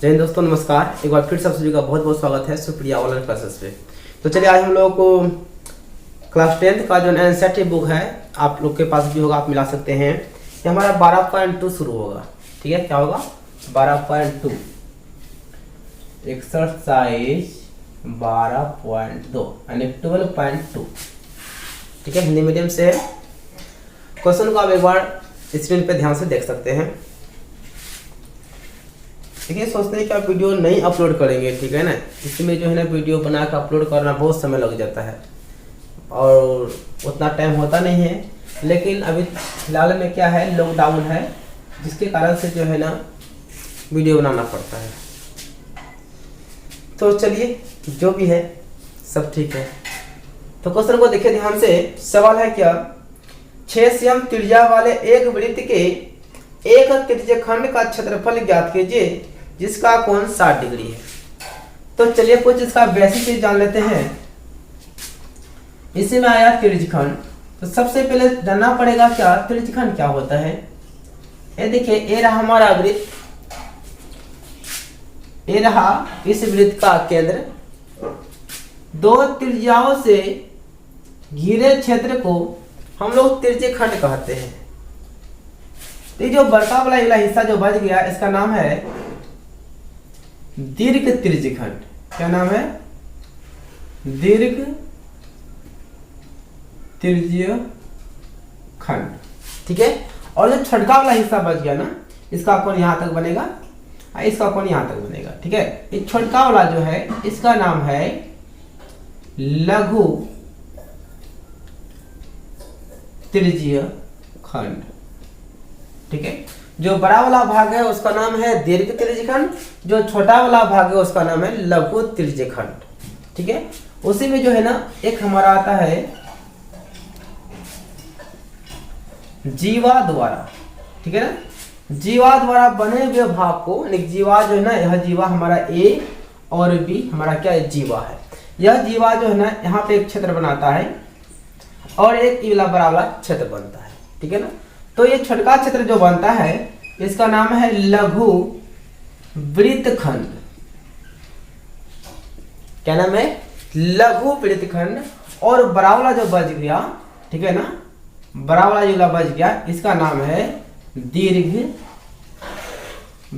जय हिंद दोस्तों, नमस्कार। एक बार फिर से आप सभी का बहुत बहुत स्वागत है सुप्रिया ऑनलाइन क्लासेस पे। तो चलिए आज हम लोगों को क्लास 10th का जो एनसीईआरटी बुक है आप लोग के पास भी होगा, आप मिला सकते हैं। ये हमारा 12.2 शुरू होगा। ठीक है, क्या होगा? 12.2 एक्सरसाइज 12.2 यानी 12.2। ठीक है, हिंदी मीडियम से क्वेश्चन को आप एक बार स्क्रीन पे ध्यान से देख सकते हैं। देखिए, सोचते हैं कि आप वीडियो नहीं अपलोड करेंगे, ठीक है ना। इसमें जो है ना वीडियो बना कर अपलोड करना बहुत समय लग जाता है और उतना टाइम होता नहीं है। लेकिन अभी फिलहाल में क्या है, लॉकडाउन है, जिसके कारण से जो है ना वीडियो बनाना पड़ता है। तो चलिए, जो भी है सब ठीक है। तो क्वेश्चन को देखिए ध्यान से। सवाल है क्या, 6 सेमी त्रिज्या वाले एक वृत्त के एक त्रिज्यखंड का क्षेत्रफल ज्ञात कीजिए जिसका कोण 60 डिग्री है। तो चलिए कुछ इसका बेसिक चीज जान लेते हैं। इसी में आया त्रिज्यखंड, तो सबसे पहले जानना पड़ेगा क्या त्रिज्यखंड क्या होता है। ये देखिए, ये रहा हमारा वृत्त, ये रहा इस वृत्त का केंद्र। दो त्रिज्याओं से घिरे क्षेत्र को हम लोग त्रिज्यखंड कहते हैं। तो जो बड़का वाला हिस्सा जो बच गया, इसका नाम है दीर्घ त्रिज्यखंड। क्या नाम है? दीर्घ त्रिज्यखंड। ठीक है, और जो छोटका वाला हिस्सा बच गया ना, इसका कोण यहां तक बनेगा, इसका कोण यहां तक बनेगा। ठीक है, ये छोटका वाला जो है इसका नाम है लघु त्रिज्यखंड। ठीक है, जो बड़ा वाला भाग है उसका नाम है दीर्घ त्रिज्यखंड, जो छोटा वाला भाग है उसका नाम है लघु त्रिज्यखंड। ठीक है, उसी में जो है ना एक हमारा आता है जीवा द्वारा। ठीक है ना, जीवा द्वारा बने हुए भाग को, जीवा जो है ना, यह जीवा हमारा ए और बी हमारा क्या है, जीवा है। यह जीवा जो है ना यहाँ पे एक क्षेत्र बनाता है और एक इला बड़ा वाला क्षेत्र बनता है। ठीक है ना, तो ये छोटका क्षेत्र जो बनता है इसका नाम है लघु वृत्तखंड। क्या नाम है? लघु वृत्तखंड। और बड़ा वाला जो बच गया, ठीक है ना, बड़ा वाला जो बच गया इसका नाम है दीर्घ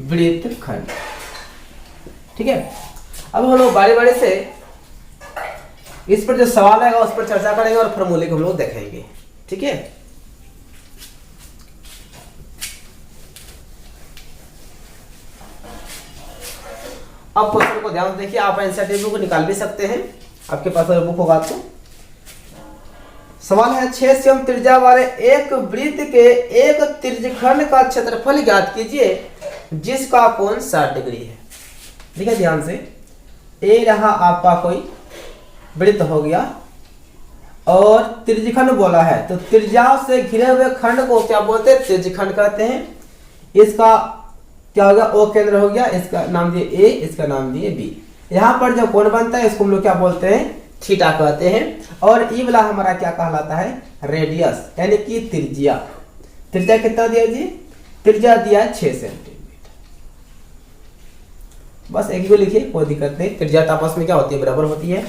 वृत्तखंड। ठीक है, अब हम लोग बारी बारी से इस पर जो सवाल आएगा उस पर चर्चा करेंगे और फॉर्मूले को हम लोग देखेंगे। ठीक है, अब क्वेश्चन को ध्यान से देखिए। आप एनसीईआरटी बुक को निकाल भी सकते हैं, आपके पास अगर बुक होगा तो। सवाल है, 6 सेमी त्रिज्या वाले एक वृत्त के एक त्रिज्यखंड का क्षेत्रफल ज्ञात कीजिए जिसका कोण 60 डिग्री है। देखिए ध्यान से, ये रहा आपका कोई वृत्त हो गया और त्रिज्यखंड बोला है, तो त्रिज्या से घिरे हुए खंड को क्या बोलते हैं? त्रिज्यखंड कहते हैं। इसका क्या हो गया? ओ केंद्र हो गया, इसका नाम दिए ए, इसका नाम दिए बी। यहाँ पर जो कोण बनता है इसको हम लोग क्या बोलते हैं? थीटा कहते हैं। और ई वाला हमारा क्या कहलाता है? रेडियस, यानी कि त्रिज्या। त्रिज्या कितना दिया जी? त्रिज्या दिया 6 सेंटीमीटर। बस एक ही को लिखिए, कोई दिक्कत नहीं। त्रिज्या आपस में क्या होती है? बराबर होती है।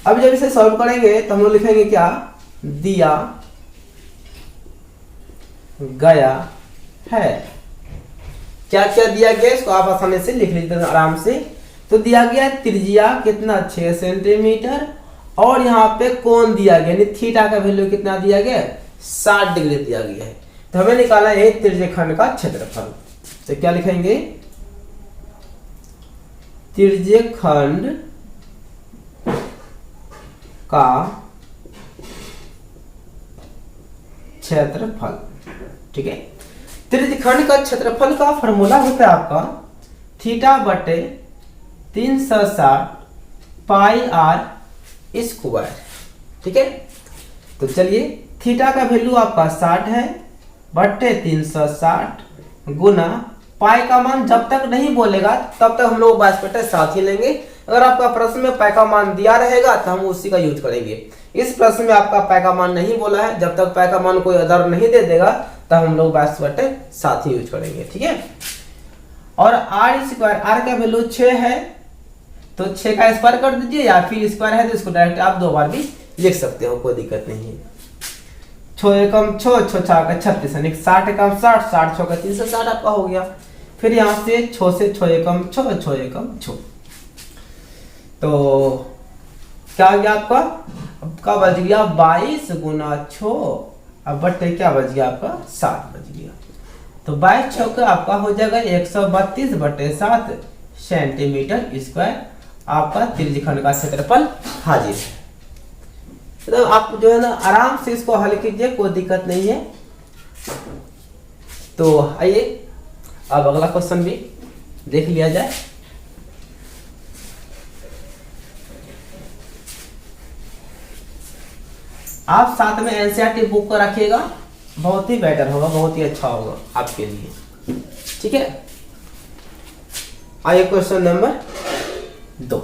अब जब इसे सॉल्व करेंगे तो हम लोग लिखेंगे क्या? दिया गया है। क्या क्या दिया गया इसको आप आसानी से लिख लीजिए आराम से। तो दिया गया त्रिज्या कितना? 6 सेंटीमीटर। और यहाँ पे कोण दिया गया, यानी थीटा का वैल्यू कितना दिया गया? 60 डिग्री दिया गया है। तो हमें निकालना है त्रिज्यखंड का क्षेत्रफल। तो क्या लिखेंगे? त्रिज्यखंड का क्षेत्रफल। ठीक है, त्रिज्यखंड का क्षेत्रफल का फॉर्मूला होता है आपका थीटा बटे 360 पाई आर स्क्वायर। ठीक है, तो चलिए थीटा का वैल्यू आपका 60 है बटे 360 गुना पाई का मान जब तक नहीं बोलेगा तब तक हम लोग 22/7 ही लेंगे। अगर आपका प्रश्न में पाई का मान दिया रहेगा तो हम उसी का यूज करेंगे। इस प्रश्न में आपका पाई का मान नहीं बोला है, जब तक पाई का मान कोई अदर नहीं दे देगा तब हम लोग 22/7 ही यूज करेंगे। ठीक है, और आर स्क्वायर, आर का वैल्यू 6 है तो 6 का स्क्वायर कर दीजिए, या फिर स्क्वायर है तो इसको डायरेक्ट आप 2 बार भी लिख सकते हो, कोई दिक्कत नहीं है। 6 एकम 6, 6 4 का 36, यानी 60 एकम 60, 60 6 का 360 आपका हो गया। फिर यहाँ से 6 से 6 एकम 6, 6 एकम 6, तो क्या हो गया आपका, आपका बच गया 22 गुना 6, अब बटे क्या बच गया आपका 7 बच गया। तो 22 6 का आपका हो जाएगा 132 बटे 7 सेंटीमीटर स्क्वायर, आपका त्रिज्यखंड का क्षेत्रफल हाजिर है। तो आप जो है ना आराम से इसको हल कीजिए, कोई दिक्कत नहीं है। तो आइए अब अगला क्वेश्चन भी देख लिया जाए। आप साथ में एनसीईआरटी बुक को रखिएगा, बहुत ही बेटर होगा, बहुत ही अच्छा होगा आपके लिए, ठीक है। आइए क्वेश्चन नंबर 2।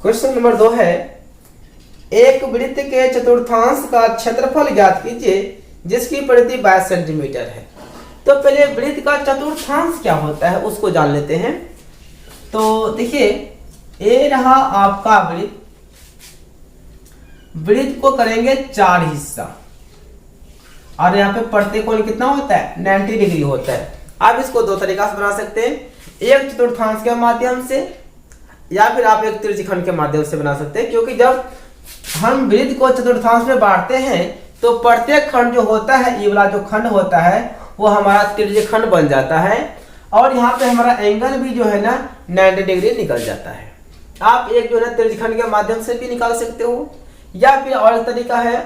क्वेश्चन नंबर 2 है, एक वृत्त के चतुर्थांश का क्षेत्रफल ज्ञात कीजिए जिसकी परिधि 22 सेंटीमीटर है। तो पहले वृत्त का चतुर्थांश क्या होता है उसको जान लेते हैं। तो देखिए, ये रहा आपका वृत्त, वृत्त को करेंगे 4 हिस्सा, और यहाँ पे प्रत्येक कोण कितना होता है 90 डिग्री होता है। आप इसको 2 तरीका से बना सकते हैं, एक चतुर्थांश के माध्यम से या फिर आप एक त्रिज्यखंड के माध्यम से बना सकते हैं। क्योंकि जब हम वृत्त को चतुर्थांश में बांटते हैं तो प्रत्येक खंड जो होता है, ये वाला जो खंड होता है वो हमारा त्रिज्यखंड बन जाता है, और यहाँ पे हमारा एंगल भी जो है ना 90 डिग्री निकल जाता है। आप एक जो है त्रिज्यखंड के माध्यम से भी निकाल सकते हो, या फिर और एक तरीका है।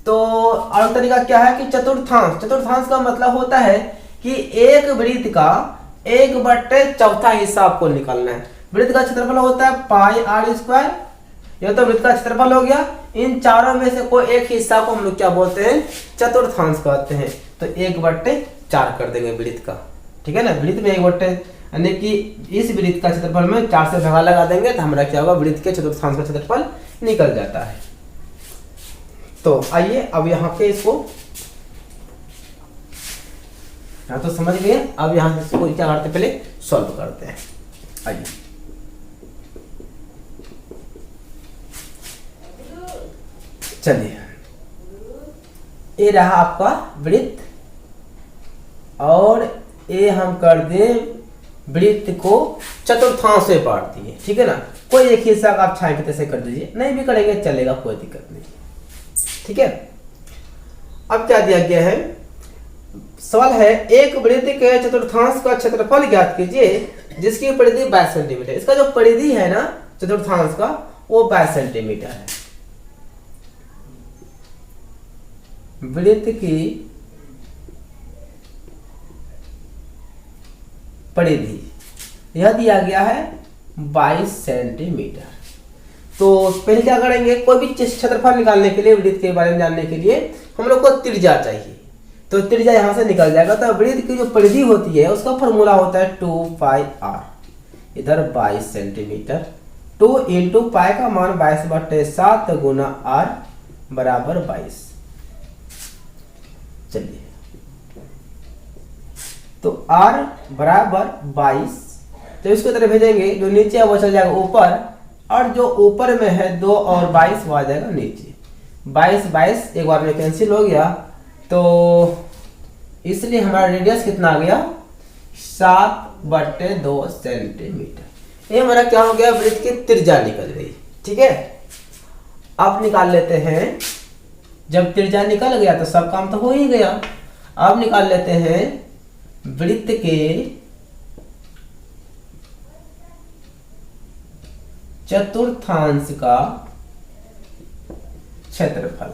तो और तरीका क्या है कि चतुर्थांश, चतुर्थांश का मतलब होता है कि एक वृत्त का 1/4 हिस्सा आपको निकालना है। वृत्त का क्षेत्रफल होता है पाई आर स्क्वायर, यह तो वृत्त का क्षेत्रफल हो गया। इन चारों में से कोई एक हिस्सा को हम लोग क्या बोलते हैं, चतुर्थांश कहते हैं। तो 1/4 कर देंगे वृत्त का, ठीक है ना। वृत्त में 1/, यानी कि इस वृत्त का क्षेत्रफल में 4 से भागा लगा देंगे तो हमारा क्या होगा, वृत्त के चतुर्थांश का क्षेत्रफल निकल जाता है। तो आइए अब यहाँ पे इसको, यहाँ तो समझ गए, अब यहाँ से इसको क्या करते पहले सॉल्व करते हैं। आइए चलिए, ये रहा आपका वृत्त, और ये हम कर दें वृत्त को चतुर्थांश में बांट दिए, ठीक है ना। कोई एक हिस्सा का आप छाया से कर दीजिए, नहीं भी करेंगे चलेगा, कोई दिक्कत नहीं, ठीक है। अब क्या दिया गया है, सवाल है एक वृत्त के चतुर्थांश का क्षेत्रफल ज्ञात कीजिए जिसकी परिधि 22 सेंटीमीटर। इसका जो परिधि है ना चतुर्थांश का वो 22 सेंटीमीटर है। वृत्त की परिधि यह दिया गया है 22 सेंटीमीटर। तो पहले क्या करेंगे, कोई भी क्षेत्रफल निकालने के लिए, वृत्त के बारे में जानने के लिए हम लोग को त्रिज्या चाहिए। तो त्रिज्या यहां से निकल जाएगा। तो वृत्त की जो परिधि होती है उसका फॉर्मूला होता है 2πr, इधर 22 सेंटीमीटर, 2 इंटू पाई का मान 22/7 गुना r बराबर 22। चलिए, तो r बराबर 22, तो इसको तरफ भेजेंगे, जो नीचे है वो चल जाएगा ऊपर, और जो ऊपर में है 2 और 22 वो आ जाएगा नीचे। 22 एक बार में कैंसिल हो गया, तो इसलिए हमारा रेडियस कितना आ गया 7/2 सेंटीमीटर। ये हमारा क्या हो गया, वृत्त की त्रिज्या निकल गई, ठीक है। अब निकाल लेते हैं, जब त्रिज्या निकल गया तो सब काम तो हो ही गया। अब निकाल लेते हैं वृत्त के चतुर्थांश का क्षेत्रफल।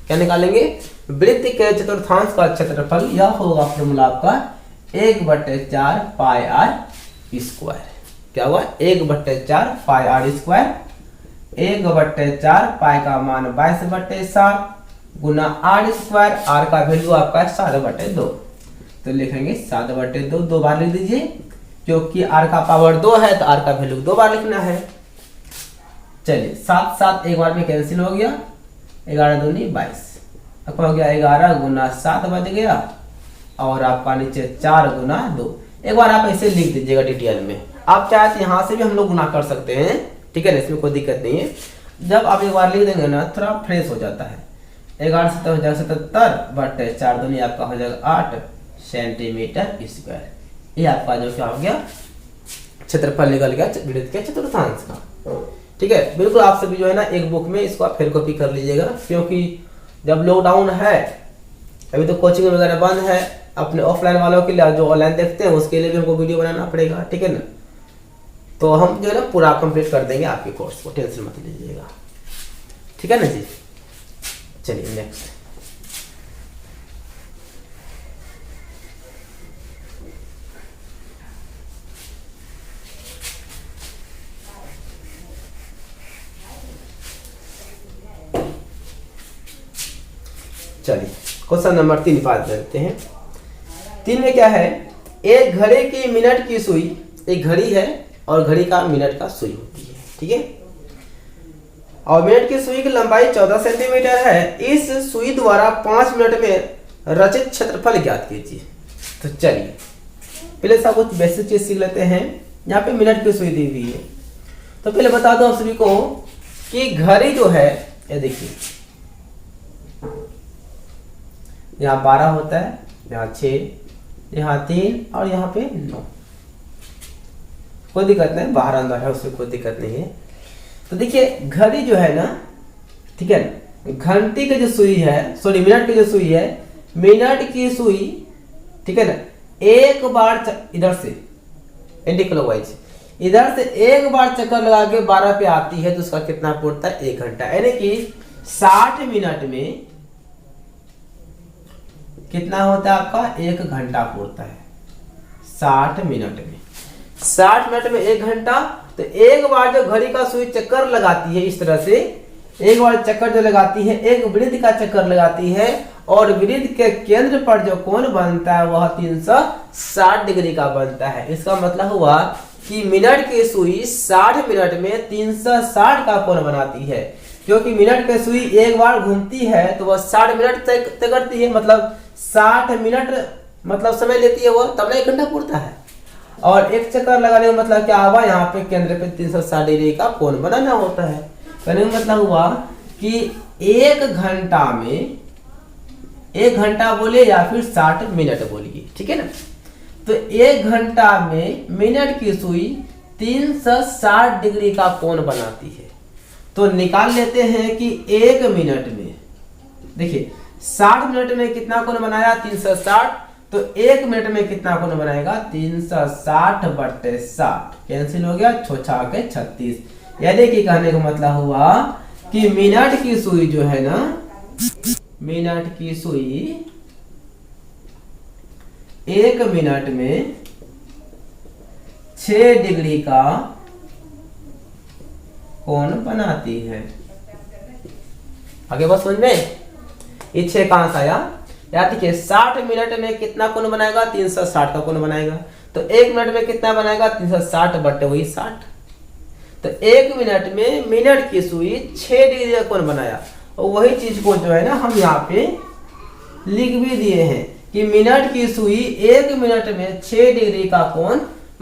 क्या निकालेंगे, वृत्त के चतुर्थांश का क्षेत्रफल, यह होगा फॉर्मूला आपका 1/4 पाई आर स्क्वायर। क्या हुआ, 1/4 पाई आर स्क्वायर, 1/4 पाई का मान 22/7 गुना आर स्क्वायर, आर का वैल्यू आपका 7/2। तो लिखेंगे 7/2, 2 बार लिख दीजिए, क्योंकि आर का पावर 2 है तो आर का वैल्यू 2 बार लिखना है। चलिए, 7 एक बार में कैंसिल हो गया, 11 दूनी 22, अब हो गया 11 गुना 7 बच गया, और आपका नीचे 4 गुना 2। एक बार आप ऐसे लिख दीजिएगा डिटेल में। आप चाहे तो यहाँ से भी हम लोग गुना कर सकते हैं, ठीक है ना, इसमें कोई दिक्कत नहीं है। जब आप एक बार लिख देंगे ना थोड़ा फ्रेश हो जाता है। 1177 बटे 4 दूनी आपका हो जाएगा 8 सेंटीमीटर स्क्वायर। ये आपका जो क्या हो गया क्षेत्रफल निकल गया वृत्त के चतुर्थांश का, ठीक है। बिल्कुल आप सभी जो है ना एक बुक में इसको आप फिर कॉपी कर लीजिएगा, क्योंकि जब लॉकडाउन है अभी तो कोचिंग वगैरह बंद है। अपने ऑफलाइन वालों के लिए जो ऑनलाइन देखते हैं उसके लिए भी हमको वीडियो बनाना पड़ेगा, ठीक है ना। तो हम जो है ना पूरा कंप्लीट कर देंगे आपके कोर्स को, टेंशन मत लीजिएगा, ठीक है ना जी। चलिए नेक्स्ट। चलिए क्वेश्चन नंबर 3 पास करते हैं। 3 में क्या है, एक घड़ी की मिनट की सुई, एक घड़ी है और घड़ी का मिनट का सुई होती है, ठीक है। और मिनट की सुई की लंबाई 14 सेंटीमीटर है। इस सुई द्वारा 5 मिनट में रचित क्षेत्रफल ज्ञात कीजिए। तो चलिए पहले सब कुछ बेसिक चीज सीख लेते हैं। यहाँ पे मिनट की सुई दी हुई है, तो पहले बता दो आप सभी को कि घड़ी जो है, ये देखिए यहाँ 12 होता है, यहाँ 6, यहाँ 3 और यहाँ पे 9। कोई दिक्कत नहीं, बाहर अंदर है उसमें कोई दिक्कत नहीं है। तो देखिए घड़ी जो है ना, ठीक है ना, घंटी की जो सुई है, सॉरी मिनट की जो सुई है, मिनट की सुई, ठीक है ना, एक बार इधर से एंटी क्लॉकवाइज इधर से एक बार चक्कर लगा के 12 पे आती है, तो उसका कितना पड़ता है 1 घंटा। यानी कि 60 मिनट में कितना होता है आपका 1 घंटा पड़ता है। 60 मिनट में 1 घंटा। तो एक बार जो घड़ी का सुई चक्कर लगाती है इस तरह से, एक बार चक्कर जो लगाती है, एक वृत्त का चक्कर लगाती है, और वृत्त के केंद्र पर जो कोण बनता है वह 360 डिग्री का बनता है। इसका मतलब हुआ कि मिनट की सुई 60 मिनट में 360 का कोण बनाती है, क्योंकि मिनट की सुई एक बार घूमती है तो वह 60 मिनट तय करती है, मतलब 60 मिनट मतलब समय लेती है वो, तब ना 1 घंटा पूरता है। और एक चक्कर लगाने का मतलब क्या हुआ, यहाँ पे केंद्र पे 360 डिग्री का कोण बनाना होता है। कहने का मतलब हुआ कि 1 घंटा में, 1 घंटा बोले या फिर 60 मिनट बोलिए, ठीक है ना। तो 1 घंटा में मिनट की सुई 360 डिग्री का कोण बनाती है। तो निकाल लेते हैं कि 1 मिनट में, देखिए 60 मिनट में कितना कोण बनाया 360, तो 1 मिनट में कितना कोण बनाएगा 360 बटे 60, कैंसिल हो गया, 6 के 36। यानी कि कहने का मतलब हुआ कि मिनट की सुई जो है ना, मिनट की सुई 1 मिनट में 6 डिग्री का कोण बनाती है। आगे बस समझ में, ये 6 कहां से आया, या देखिए 60 मिनट में कितना कोण बनाएगा 360 का कोण बनाएगा। तो 1 मिनट में कितना बनाएगा 360 बटे वही 60। तो 1 मिनट में मिनट की सुई 6 डिग्री का कोण बनाया, और वही चीज को जो है ना हम यहाँ पे लिख भी दिए हैं कि मिनट की सुई 1 मिनट में 6 डिग्री का कोण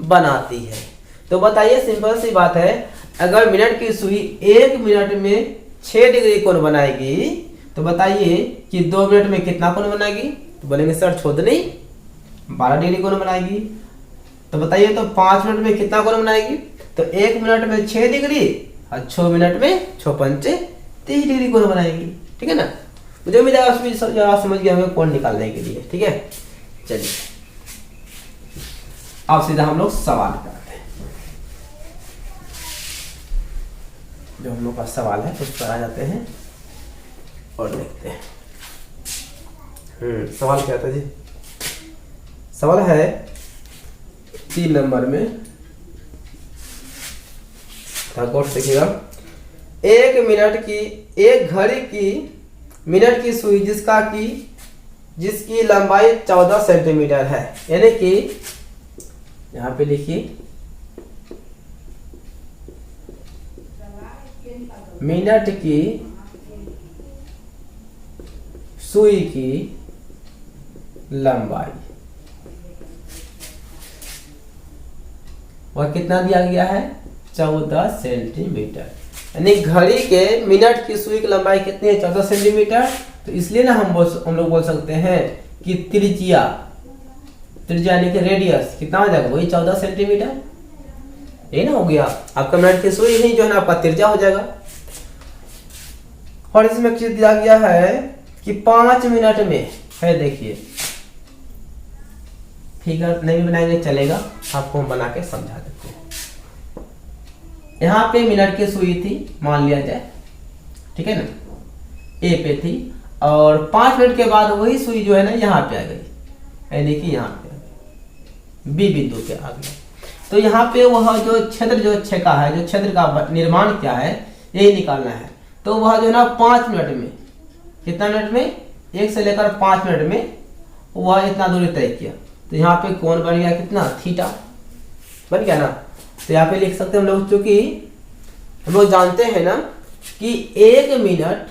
बनाती है। तो बताइए सिंपल सी बात है, अगर मिनट की सुई 1 मिनट में 6 डिग्री कोण बनाएगी, तो बताइए कि 2 मिनट में कितना कोण बनाएगी, तो बोलेंगे सर छोड़ नहीं 12 डिग्री कोण बनाएगी। तो बताइए तो 5 मिनट में कितना कोण बनाएगी, तो 1 मिनट में 6 डिग्री और 6 मिनट में 6 पंचे 30 डिग्री कोण बनाएगी, ठीक है ना। मुझे उम्मीद है आप समझ गए होंगे कोण निकालने के लिए, ठीक है। चलिए अब सीधा हम लोग सवाल करते हैं। जो हम लोग का सवाल है उस पर आ जाते हैं और देखते हैं। सवाल क्या था जी, सवाल है 3 नंबर में, गौर से देखिएगा। 1 मिनट की, एक घड़ी की मिनट की सुई जिसकी लंबाई 14 सेंटीमीटर है, यानी कि यहाँ पे लिखिए मिनट की सुई की लंबाई, वह कितना दिया गया है 14 सेंटीमीटर। यानी घड़ी के मिनट की सुई की लंबाई कितनी है 14 सेंटीमीटर। तो इसलिए ना हम लोग बोल सकते हैं कि त्रिज्या यानी कि रेडियस कितना हो जाएगा वही 14 सेंटीमीटर। ये ना हो गया आपका मिनट की सुई ही जो है ना आपका त्रिज्या हो जाएगा। और इसमें चीज दिया गया है कि 5 मिनट में है, देखिए फिगर नहीं बनाएंगे चलेगा, आपको हम बना के समझा देते हैं। यहाँ पे मिनट की सुई थी मान लिया जाए, ठीक है ना, ए पे थी, और 5 मिनट के बाद वही सुई जो है ना यहाँ पे आ गई, यानी कि यहाँ पे बी बिंदु पे आ गया। तो यहाँ पे वह जो क्षेत्र जो छेका है, जो क्षेत्र का निर्माण क्या है यही निकालना है। तो वह जो है ना 5 मिनट में, कितना मिनट में 1 से लेकर 5 मिनट में वह इतना दूरी तय किया। तो यहाँ पे कोण बन गया कितना थीटा बन गया ना। तो यहाँ पे लिख सकते हैं हम लोग, चूंकि हम लोग जानते हैं ना कि 1 मिनट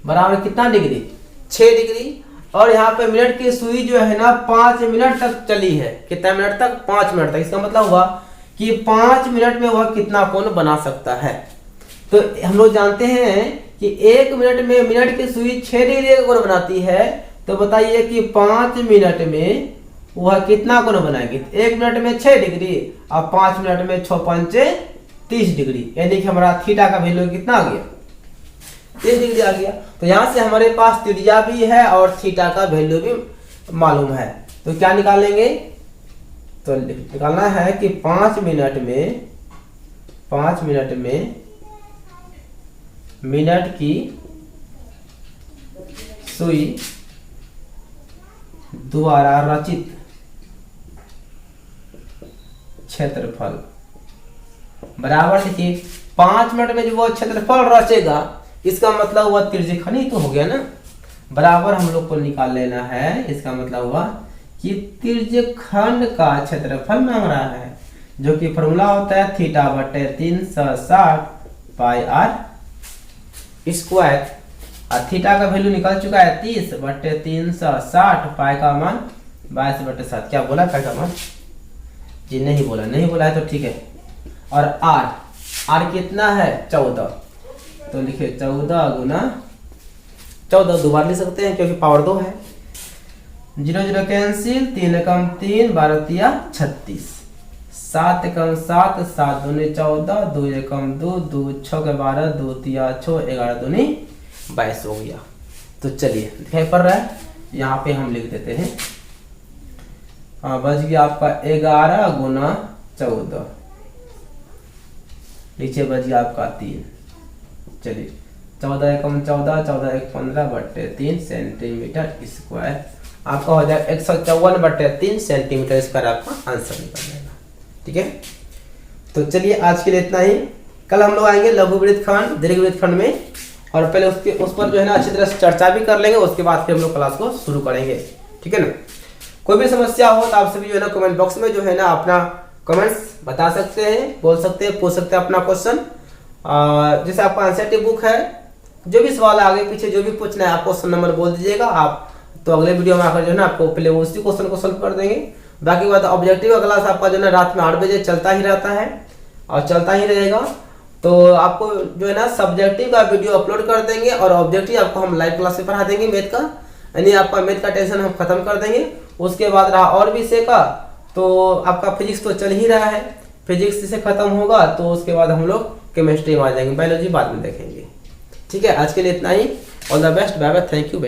बराबर कितना डिग्री 6 डिग्री, और यहाँ पे मिनट की सुई जो है ना 5 मिनट तक चली है। कितना मिनट तक 5 मिनट तक। इसका मतलब हुआ कि 5 मिनट में वह कितना कोण बना सकता है। तो हम लोग जानते हैं कि 1 मिनट में मिनट की सुई 6 डिग्री का कोण बनाती है। तो बताइए कि 5 मिनट में वह कितना कोण बनाएगी। 1 मिनट में 6 डिग्री और 5 मिनट में 6 पंचे 30 डिग्री, यानी कि हमारा थीटा का वैल्यू कितना आ गया 30 डिग्री आ गया। तो यहाँ से हमारे पास त्रिज्या भी है और थीटा का वैल्यू भी मालूम है। तो क्या निकालेंगे, तो निकालना है कि 5 मिनट में मिनट की सुई द्वारा रचित क्षेत्रफल बराबर, देखिए 5 मिनट में जो वो क्षेत्रफल रचेगा इसका मतलब हुआ त्रिज्यखंड ही तो हो गया ना। बराबर हम लोग को निकाल लेना है, इसका मतलब हुआ कि त्रिज्यखंड का क्षेत्रफल मांग रहा है, जो कि फॉर्मूला होता है थीटा बटे 360 पाई आर स्क्वायर। और थीटा का वैल्यू निकल चुका है 30 बटे 360, पाई का मान 22/7। क्या बोला पाई का मान जी, नहीं बोला है तो ठीक है। और आर कितना है 14, तो लिखिए 14 गुना 14 दोबारा लिख सकते हैं क्योंकि पावर 2 है। 0 0 कैंसिल, 3 एकम 3, 12 तिया 36, 7 एकम 7, 7 दूनी 14, 2 एकम 2, 2 6 के 12, 2 तिया 6, 11 दूनी 22 हो गया। तो चलिए दिखाई पड़ रहा है, यहाँ पे हम लिख देते हैं। हाँ बच गया आपका 11 गुना 14, नीचे बच गया आपका 3। चलिए 14 एकम 14, 14 एक 15 बटे 3 सेंटीमीटर स्क्वायर आपका हो जाएगा 154 बटे 3 सेंटीमीटर स्क्वायर आपका आंसर निकल जाएगा। ठीक है, तो चलिए आज के लिए इतना ही। कल हम लोग आएंगे लघु वृत्तखंड दीर्घ वृत्तखंड में, और पहले उस पर जो है ना अच्छी तरह से चर्चा भी कर लेंगे, उसके बाद फिर हम लोग क्लास को शुरू करेंगे। ठीक है ना, कोई भी समस्या हो तो आप सभी जो है ना कमेंट बॉक्स में जो है ना अपना कमेंट्स बता सकते हैं, बोल सकते हैं, पूछ सकते हैं अपना क्वेश्चन। जैसे आपका एनसीईआरटी बुक है, जो भी सवाल आगे पीछे जो भी पूछना है आप क्वेश्चन नंबर बोल दीजिएगा आप, तो अगले वीडियो में आकर जो है ना आपको पहले उसी क्वेश्चन को सॉल्व कर देंगे। बाकी बात ऑब्जेक्टिव का क्लास आपका जो है ना रात में 8 बजे चलता ही रहता है और चलता ही रहेगा। तो आपको जो है ना सब्जेक्टिव का वीडियो अपलोड कर देंगे और ऑब्जेक्टिव आपको हम लाइव क्लास में पढ़ा देंगे मैथ का, यानी आपका मैथ का टेंशन हम खत्म कर देंगे। उसके बाद रहा और विषय का, तो आपका फिजिक्स तो चल ही रहा है, फिजिक्स से खत्म होगा तो उसके बाद हम लोग केमिस्ट्री में आ जाएंगे, बायोलॉजी बाद में देखेंगे। ठीक है, आज के लिए इतना ही। All the best, bye bye, thank you.